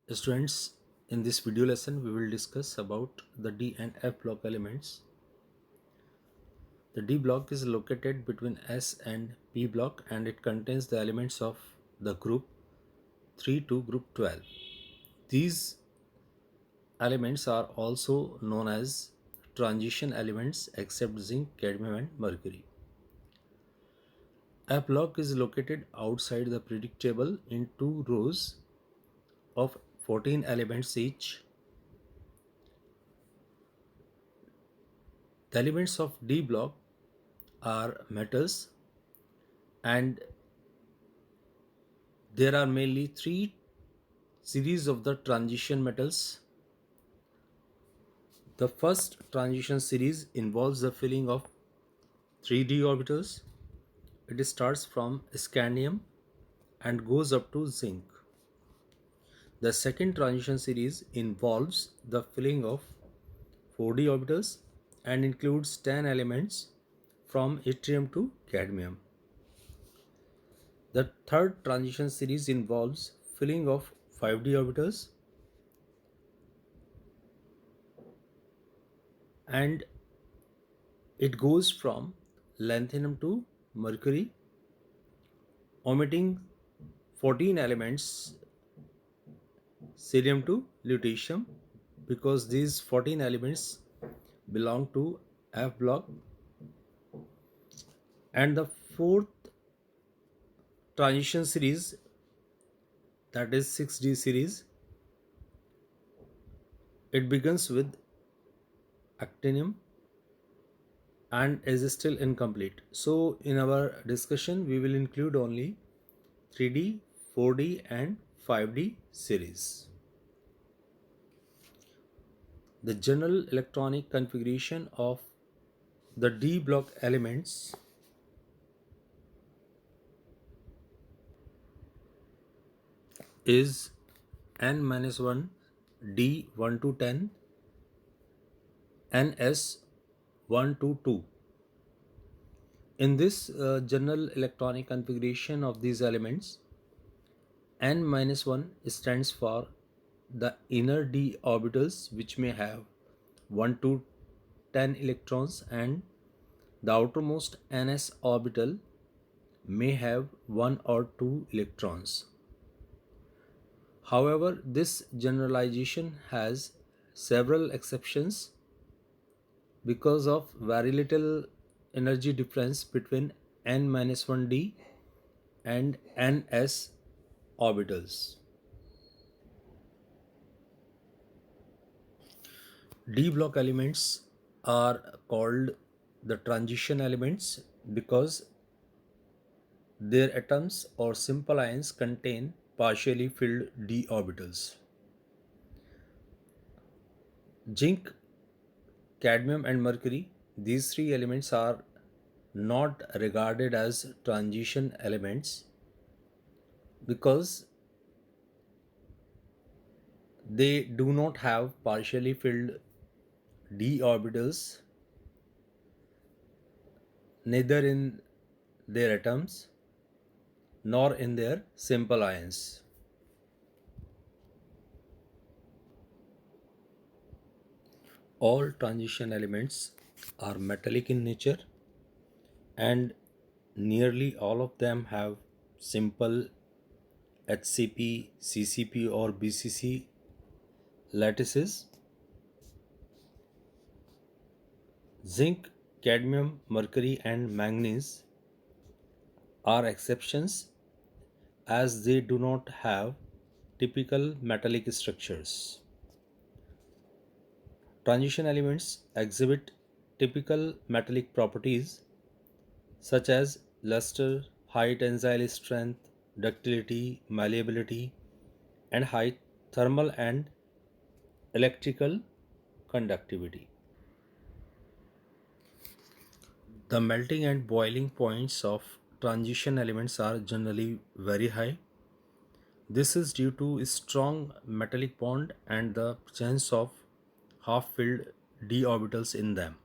Students, in this video lesson, we will discuss about the D and F block elements. The D block is located between S and P block and it contains the elements of the group 3 to group 12. These elements are also known as transition elements except zinc, cadmium and mercury. F block is located outside the periodic table in two rows of 14 elements each. The elements of D block are metals, and there are mainly three series of the transition metals. The first transition series involves the filling of 3d orbitals. It starts from scandium and goes up to zinc. The second transition series involves the filling of 4d orbitals and includes 10 elements from yttrium to cadmium. The third transition series involves filling of 5d orbitals and it goes from lanthanum to mercury, omitting 14 elements cerium to lutetium because these 14 elements belong to F block. And the fourth transition series, that is 6d series, it begins with actinium and is still incomplete. So in our discussion we will include only 3d, 4d and 5d series. The general electronic configuration of the D block elements is n-1 D 1 to 10 ns 1 to 2. In this general electronic configuration of these elements, n-1 stands for the inner d orbitals which may have 1 to 10 electrons, and the outermost ns orbital may have 1 or 2 electrons. However, this generalization has several exceptions because of very little energy difference between n-1d and ns orbitals. D block elements are called the transition elements because their atoms or simple ions contain partially filled d orbitals. Zinc, cadmium and mercury, these three elements are not regarded as transition elements because they do not have partially filled d orbitals neither in their atoms nor in their simple ions. All transition elements are metallic in nature and nearly all of them have simple HCP, CCP or BCC lattices. Zinc, cadmium, mercury and manganese are exceptions as they do not have typical metallic structures. Transition elements exhibit typical metallic properties such as luster, high tensile strength, ductility, malleability, and high thermal and electrical conductivity. The melting and boiling points of transition elements are generally very high. This is due to a strong metallic bond and the presence of half-filled d orbitals in them.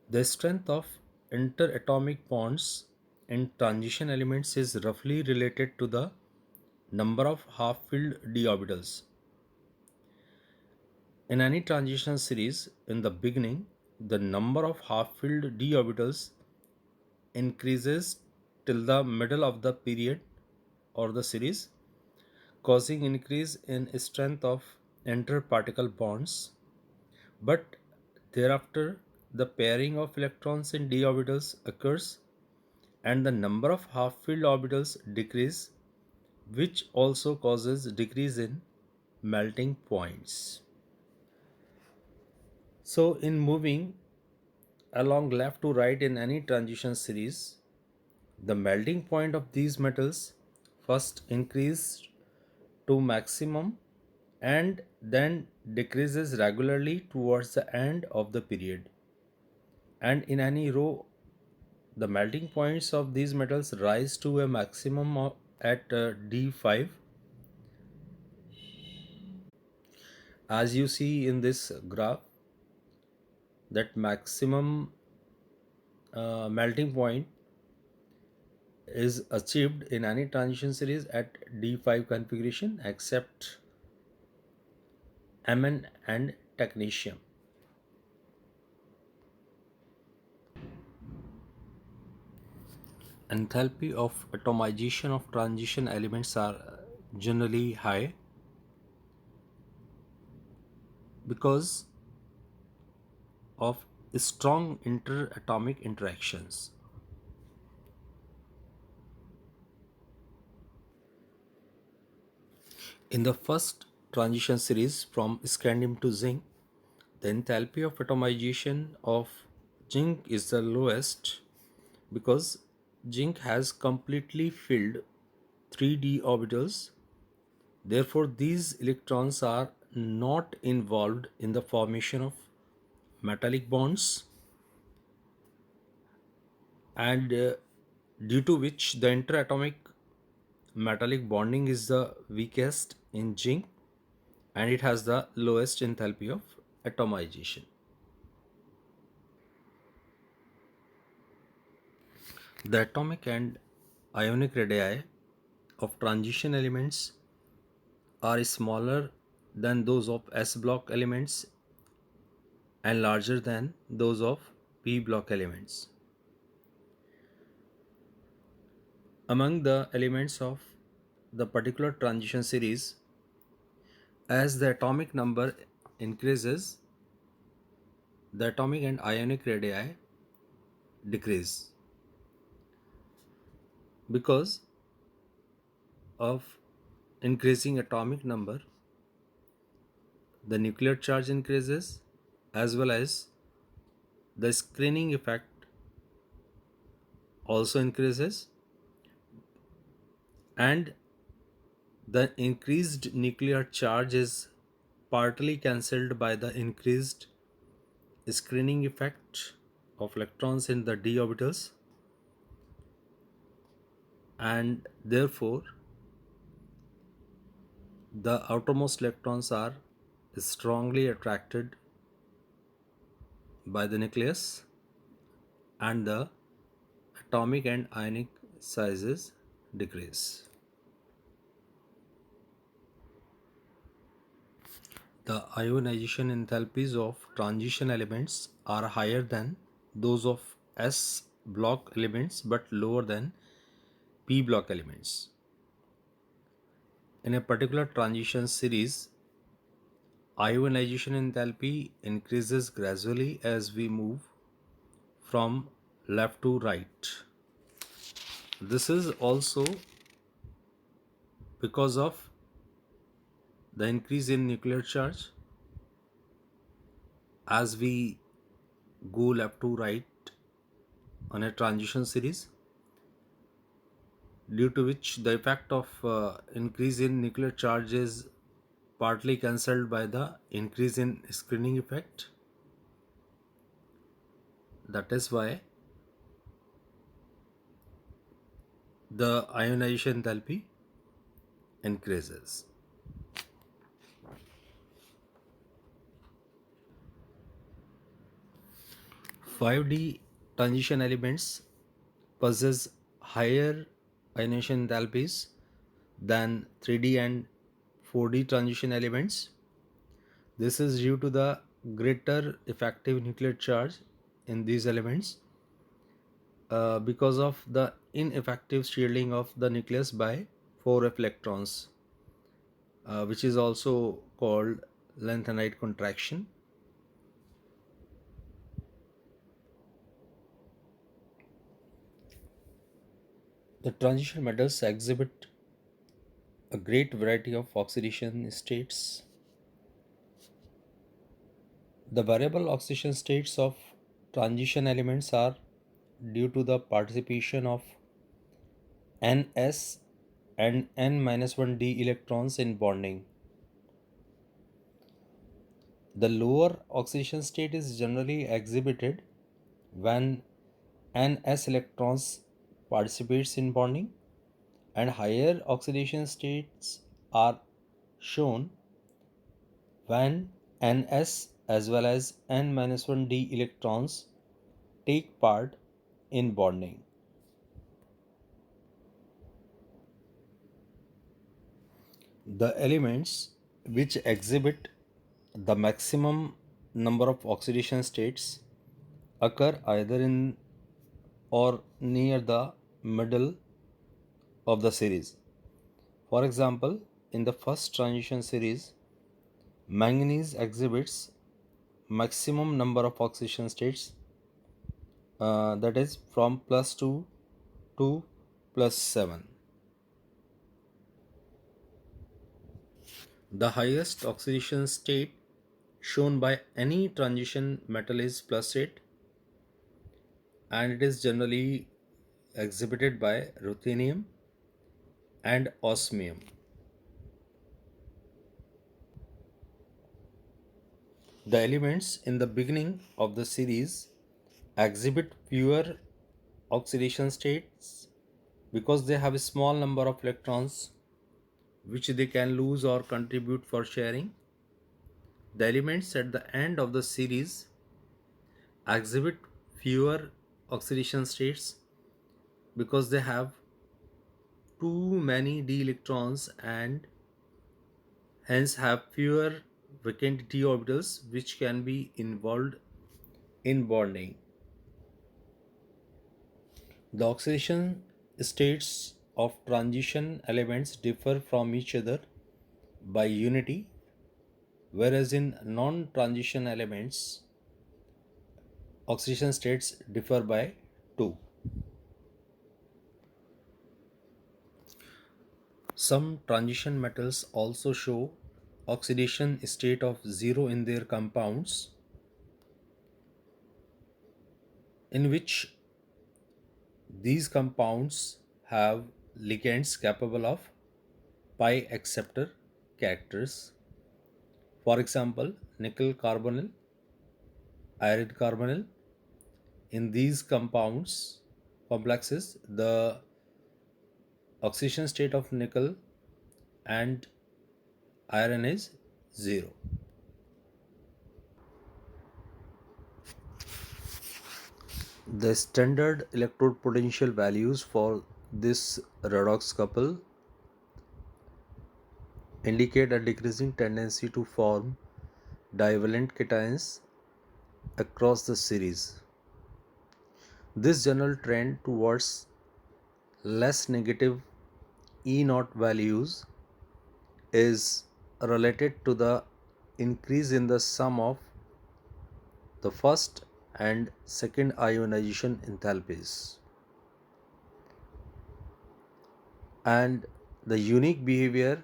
The strength of interatomic bonds in transition elements is roughly related to the number of half-filled d orbitals. In any transition series, in the beginning, the number of half-filled d orbitals increases till the middle of the period or the series, causing increase in strength of interparticle bonds. But thereafter, the pairing of electrons in d orbitals occurs and the number of half-filled orbitals decrease, which also causes decrease in melting points. So in moving along left to right in any transition series, the melting point of these metals first increases to maximum and then decreases regularly towards the end of the period. And in any row, the melting points of these metals rise to a maximum at D5, as you see in this graph. That maximum melting point is achieved in any transition series at D5 configuration except Mn and technetium. Enthalpy of atomization of transition elements are generally high because of strong interatomic interactions. In the first transition series from scandium to zinc, the enthalpy of atomization of zinc is the lowest because zinc has completely filled 3d orbitals. Therefore, these electrons are not involved in the formation of metallic bonds, and due to which the interatomic metallic bonding is the weakest in zinc and it has the lowest enthalpy of atomization. The atomic and ionic radii of transition elements are smaller than those of S block elements and larger than those of P block elements. Among the elements of the particular transition series, as the atomic number increases, the atomic and ionic radii decrease because of increasing atomic number. The nuclear charge increases as well as the screening effect also increases, and the increased nuclear charge is partly cancelled by the increased screening effect of electrons in the d orbitals, and therefore the outermost electrons are strongly attracted by the nucleus and the atomic and ionic sizes decrease. The ionization enthalpies of transition elements are higher than those of S block elements but lower than P block elements. In a particular transition series, ionization enthalpy increases gradually as we move from left to right. This is also because of the increase in nuclear charge as we go left to right on a transition series, due to which the effect of increase in nuclear charge is partly cancelled by the increase in screening effect. That is why the ionization enthalpy increases. 5D transition elements possess higher ionization enthalpies than 3D and 4D transition elements. This is due to the greater effective nuclear charge in these elements because of the ineffective shielding of the nucleus by 4f electrons, which is also called lanthanide contraction. The transition metals exhibit a great variety of oxidation states. The variable oxidation states of transition elements are due to the participation of Ns and N-1d electrons in bonding. The lower oxidation state is generally exhibited when Ns electrons participates in bonding, and higher oxidation states are shown when Ns as well as N-1d electrons take part in bonding. The elements which exhibit the maximum number of oxidation states occur either in or near the middle of the series. For example, in the first transition series, manganese exhibits maximum number of oxidation states, that is from +2 to +7. The highest oxidation state shown by any transition metal is +8, and it is generally exhibited by ruthenium and osmium. The elements in the beginning of the series exhibit fewer oxidation states because they have a small number of electrons which they can lose or contribute for sharing. The elements at the end of the series exhibit fewer oxidation states because they have too many d electrons and hence have fewer vacant d orbitals which can be involved in bonding. The oxidation states of transition elements differ from each other by unity, whereas in non transition elements, oxidation states differ by 2. Some transition metals also show oxidation state of 0 in their compounds, in which these compounds have ligands capable of pi acceptor characters. For example, nickel carbonyl, iron carbonyl. In these compounds complexes, the oxidation state of nickel and iron is 0. The standard electrode potential values for this redox couple indicate a decreasing tendency to form divalent cations across the series. This general trend towards less negative E naught values is related to the increase in the sum of the first and second ionization enthalpies and the unique behavior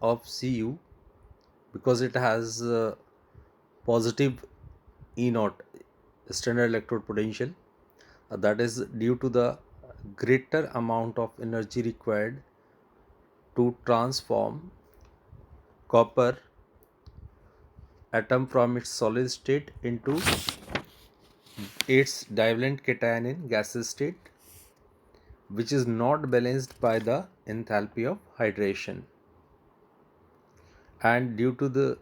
of Cu because it has positive E naught standard electrode potential, that is due to the greater amount of energy required to transform copper atom from its solid state into its divalent cation in gaseous state, which is not balanced by the enthalpy of hydration, and due to the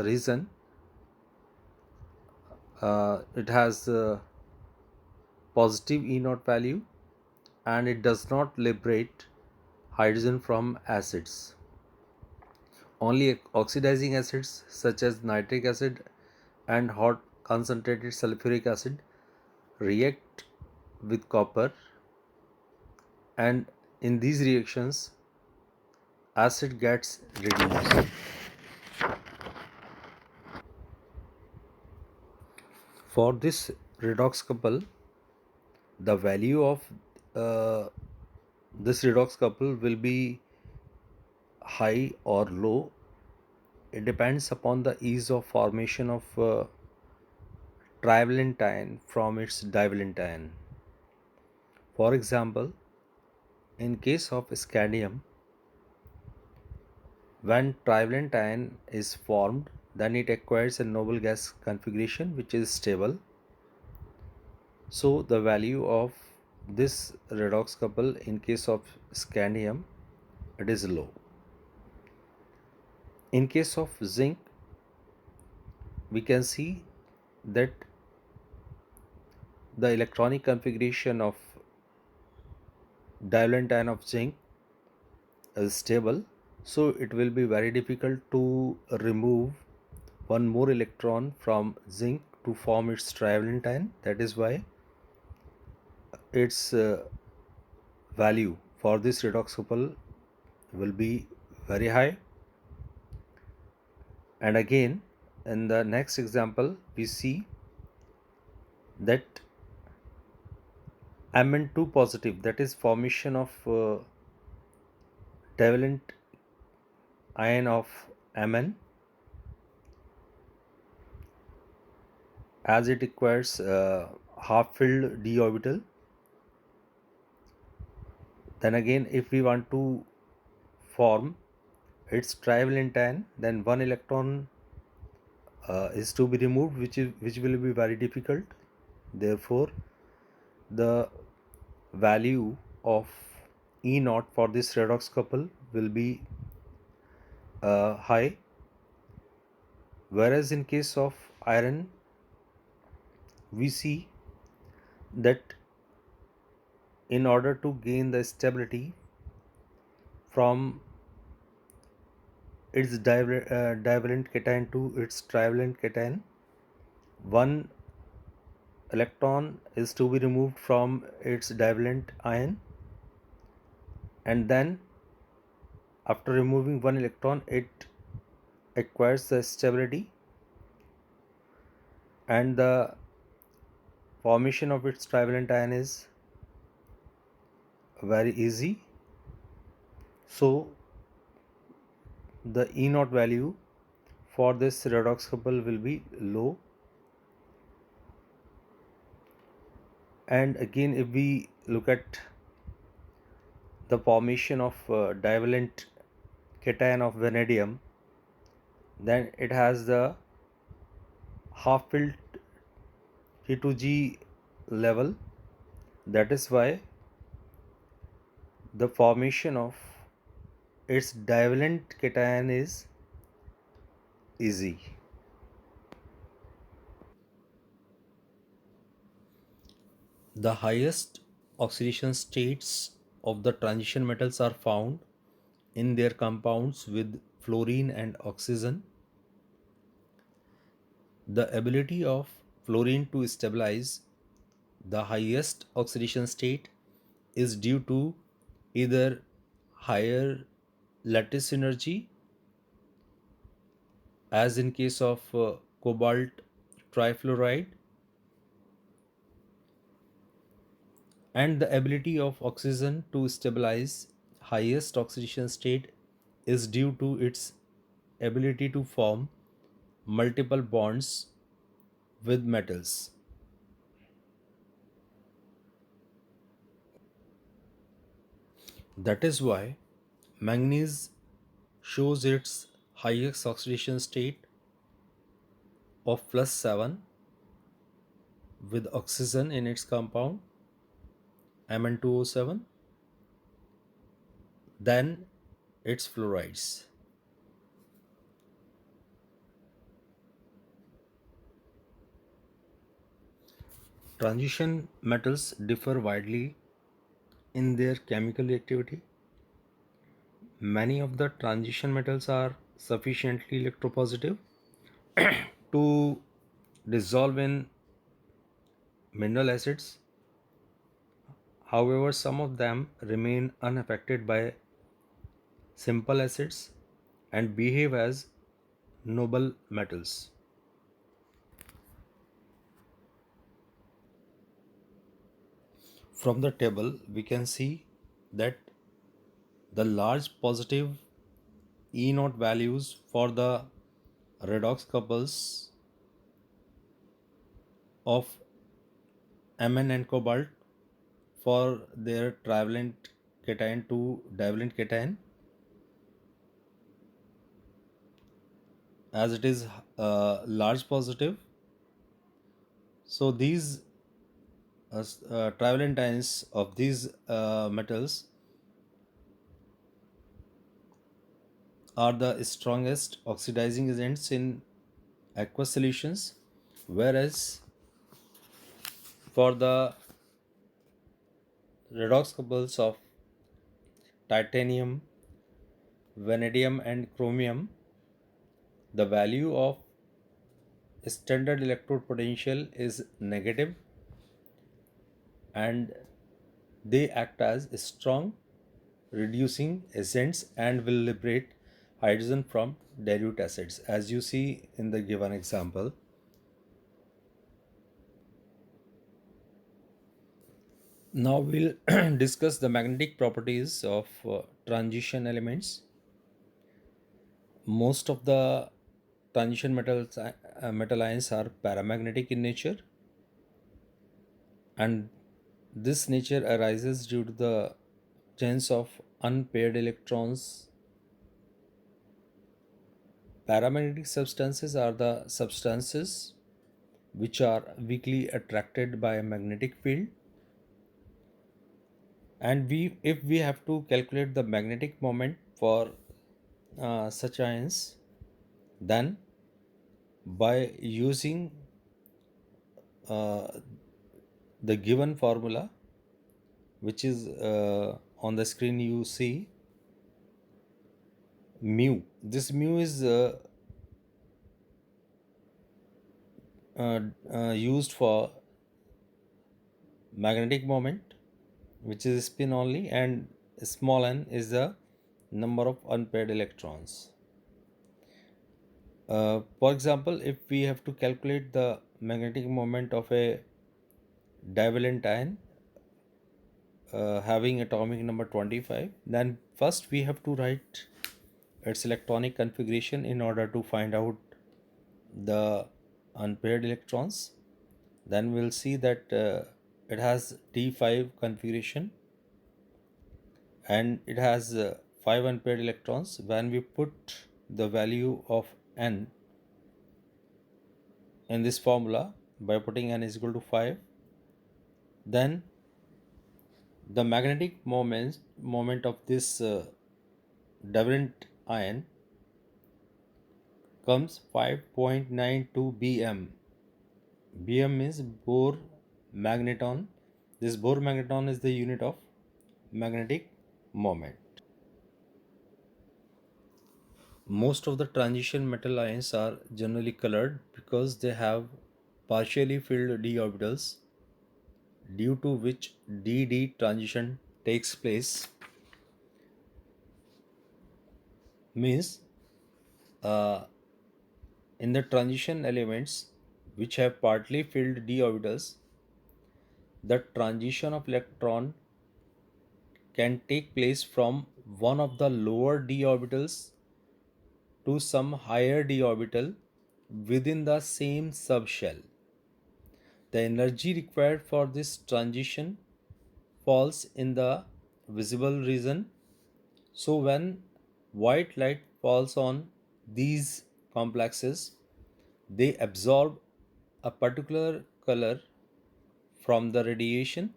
reason it has positive E naught value and it does not liberate hydrogen from acids. Only oxidizing acids such as nitric acid and hot concentrated sulfuric acid react with copper, and in these reactions acid gets reduced. For this redox couple, the value of uh, this redox couple will be high or low. It depends upon the ease of formation of trivalentine from its divalentine. For example, in case of scandium, when trivalentine is formed, then it acquires a noble gas configuration which is stable. So the value of this redox couple in case of scandium, it is low. In case of zinc, we can see that the electronic configuration of divalentine of zinc is stable, so it will be very difficult to remove one more electron from zinc to form its trivalentine. That is why its value for this redox couple will be very high. And again, in the next example, we see that Mn2 positive, that is formation of divalent ion of Mn, as it requires half-filled d orbital. Then again, if we want to form its trivalentine, then one electron is to be removed, which will be very difficult. Therefore, the value of E naught for this redox couple will be high. Whereas in case of iron, we see that in order to gain the stability from its divalent cation to its trivalent cation, one electron is to be removed from its divalent ion, and then after removing one electron it acquires the stability, and the formation of its trivalent ion is very easy. So the E naught value for this redox couple will be low. And again, if we look at the formation of divalent cation of vanadium, then it has the half-filled T2G level. That is why the formation of its divalent cation is easy. The highest oxidation states of the transition metals are found in their compounds with fluorine and oxygen. The ability of fluorine to stabilize the highest oxidation state is due to either higher lattice energy, as in case of cobalt trifluoride, and the ability of oxygen to stabilize highest oxidation state is due to its ability to form multiple bonds with metals. That is why manganese shows its highest oxidation state of +7 with oxygen in its compound Mn2O7, then its fluorides. Transition metals differ widely in their chemical reactivity. Many of the transition metals are sufficiently electropositive to dissolve in mineral acids. However, some of them remain unaffected by simple acids and behave as noble metals. From the table, we can see that the large positive E naught values for the redox couples of Mn and cobalt for their trivalent cation to divalent cation, as it is large positive. So these trivalent ions of these metals are the strongest oxidizing agents in aqueous solutions, whereas for the redox couples of titanium, vanadium, and chromium, the value of standard electrode potential is negative, and they act as strong reducing agents and will liberate hydrogen from dilute acids, as you see in the given example. Now we'll discuss the magnetic properties of transition elements. Most of the transition metal ions are paramagnetic in nature, and this nature arises due to the chance of unpaired electrons. Paramagnetic substances are the substances which are weakly attracted by a magnetic field, and if we have to calculate the magnetic moment for such ions, then by using uh, the given formula, which is on the screen you see, mu. This mu is used for magnetic moment, which is spin only, and small n is the number of unpaired electrons. For example, if we have to calculate the magnetic moment of a divalent ion having atomic number 25, then first we have to write its electronic configuration in order to find out the unpaired electrons. Then we'll see that it has d5 configuration, and it has 5 unpaired electrons. When we put the value of n in this formula by putting n is equal to 5, then the magnetic moment of this divalent ion comes 5.92 bm. Bm means Bohr magneton. This Bohr magneton is the unit of magnetic moment. Most of the transition metal ions are generally colored because they have partially filled d orbitals, due to which dd transition takes place. Means uh, in the transition elements which have partly filled d orbitals, the transition of electron can take place from one of the lower d orbitals to some higher d orbital within the same subshell. The energy required for this transition falls in the visible region. So when white light falls on these complexes, they absorb a particular color from the radiation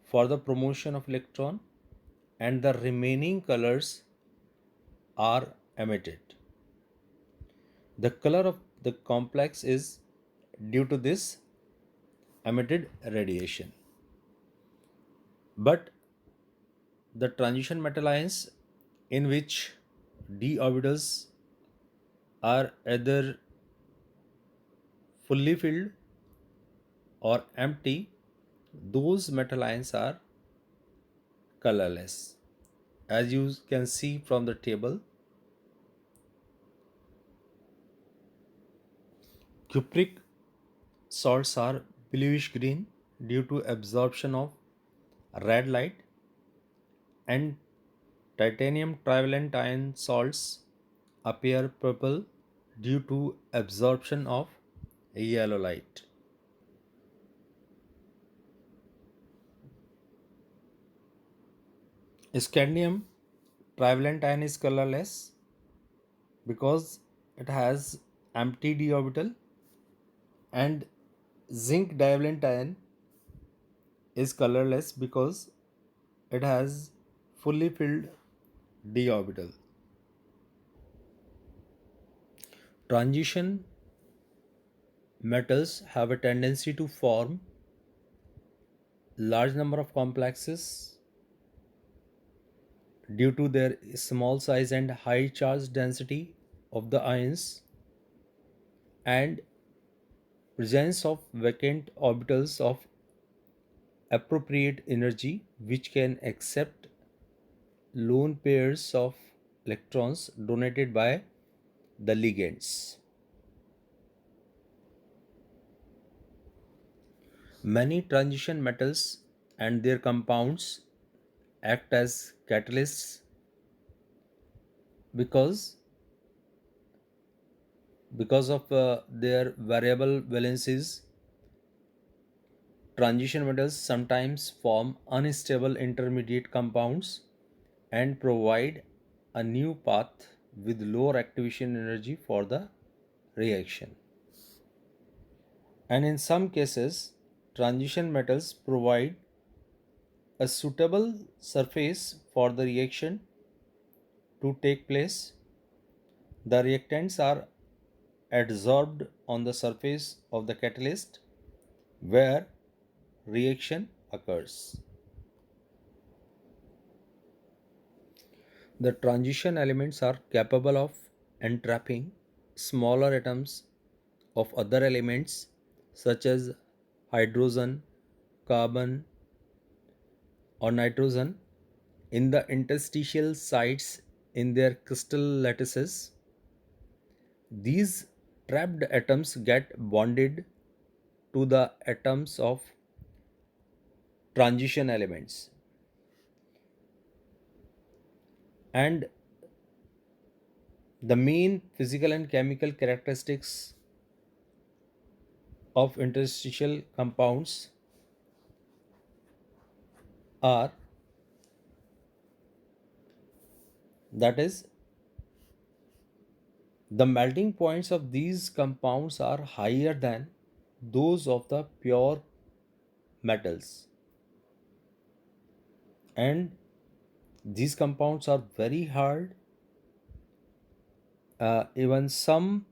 for the promotion of electron, and the remaining colors are emitted. The color of the complex is due to this emitted radiation. But the transition metal ions in which d orbitals are either fully filled or empty, those metal ions are colorless. As you can see from the table, cupric salts are bluish green due to absorption of red light, and titanium trivalent ion salts appear purple due to absorption of yellow light. Scandium trivalent ion is colorless because it has empty d orbital, and zinc divalent ion is colorless because it has fully filled d orbital. Transition metals have a tendency to form large number of complexes due to their small size and high charge density of the ions, and presence of vacant orbitals of appropriate energy which can accept lone pairs of electrons donated by the ligands. Many transition metals and their compounds act as catalysts because of their variable valencies. Transition metals sometimes form unstable intermediate compounds and provide a new path with lower activation energy for the reaction. And in some cases, transition metals provide a suitable surface for the reaction to take place. The reactants are adsorbed on the surface of the catalyst where reaction occurs. The transition elements are capable of entrapping smaller atoms of other elements such as hydrogen, carbon, or nitrogen in the interstitial sites in their crystal lattices. These trapped atoms get bonded to the atoms of transition elements, and the main physical and chemical characteristics of interstitial compounds are, that is, the melting points of these compounds are higher than those of the pure metals, and these compounds are very hard. Even some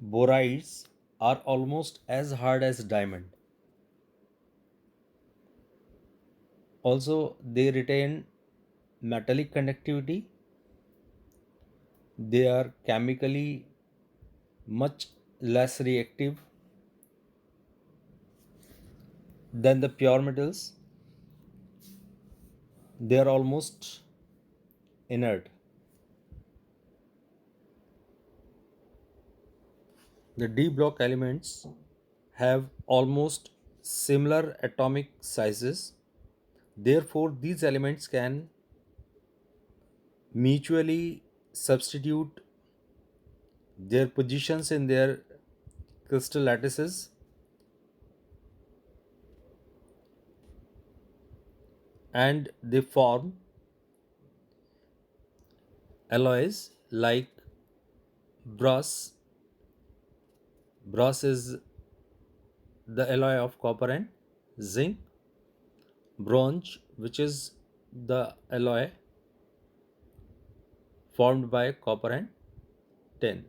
borides are almost as hard as diamond. Also, they retain metallic conductivity. They are chemically much less reactive than the pure metals. They are almost inert. The D block elements have almost similar atomic sizes. Therefore, these elements can mutually substitute their positions in their crystal lattices, and they form alloys like brass. Brass is the alloy of copper and zinc. Bronze, which is the alloy formed by copper and tin.